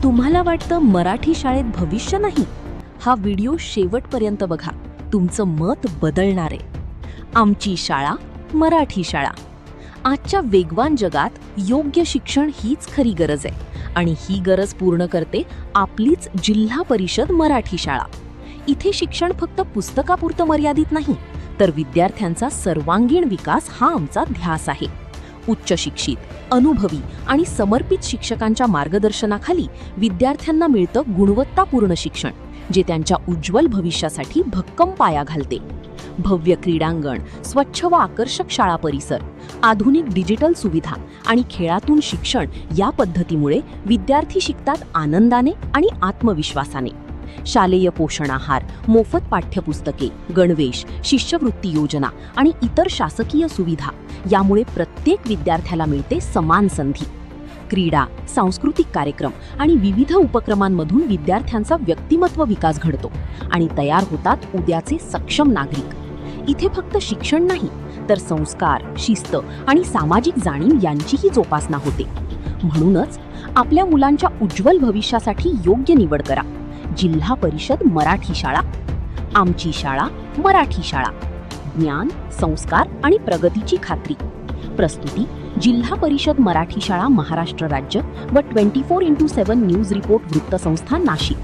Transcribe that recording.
तुम्हाला वाटतं मराठी शाळेत भविष्य नाही? हा व्हिडिओ शेवटपर्यंत बघा, तुमचं मत बदलणार आहे. आमची शाळा, मराठी शाळा. आजच्या वेगवान जगात योग्य शिक्षण हीच खरी गरज आहे आणि ही गरज पूर्ण करते आपलीच जिल्हा परिषद मराठी शाळा. इथे शिक्षण फक्त पुस्तकापुरतं मर्यादित नाही, तर विद्यार्थ्यांचा सर्वांगीण विकास हा आमचा ध्यास आहे. उच्च शिक्षित, अनुभवी आणि समर्पित शिक्षकांच्या मार्गदर्शनाखाली विद्यार्थ्यांना मिळतं गुणवत्तापूर्ण शिक्षण, जे त्यांच्या उज्ज्वल भविष्यासाठी भक्कम पाया घालते. भव्य क्रीडांगण, स्वच्छ व आकर्षक शाळा परिसर, आधुनिक डिजिटल सुविधा आणि खेळातून शिक्षण या पद्धतीमुळे विद्यार्थी शिकतात आनंदाने आणि आत्मविश्वासाने. शालेय पोषण आहार, मोफत पाठ्यपुस्तके, गणवेश, शिष्यवृत्ती योजना आणि इतर शासकीय सुविधा यामुळे प्रत्येक विद्यार्थ्याला मिळते समान संधी. क्रीडा, सांस्कृतिक कार्यक्रम आणि विविध उपक्रमांमधून विद्यार्थ्यांचा व्यक्तिमत्व विकास घडतो आणि तयार होतात उद्याचे सक्षम नागरिक. इथे फक्त शिक्षण नाही, तर संस्कार, शिस्त आणि सामाजिक जाणीव यांचीही जोपासना होते. म्हणूनच आपल्या मुलांच्या उज्ज्वल भविष्यासाठी योग्य निवड करा. जिल्हा परिषद मराठी शाळा. आमची शाळा, मराठी शाळा. ज्ञान, संस्कार आणि प्रगतीची खात्री. प्रस्तुती जिल्हा परिषद मराठी शाळा, महाराष्ट्र राज्य व 24x7 न्यूज रिपोर्ट वृत्तसंस्था, नाशिक.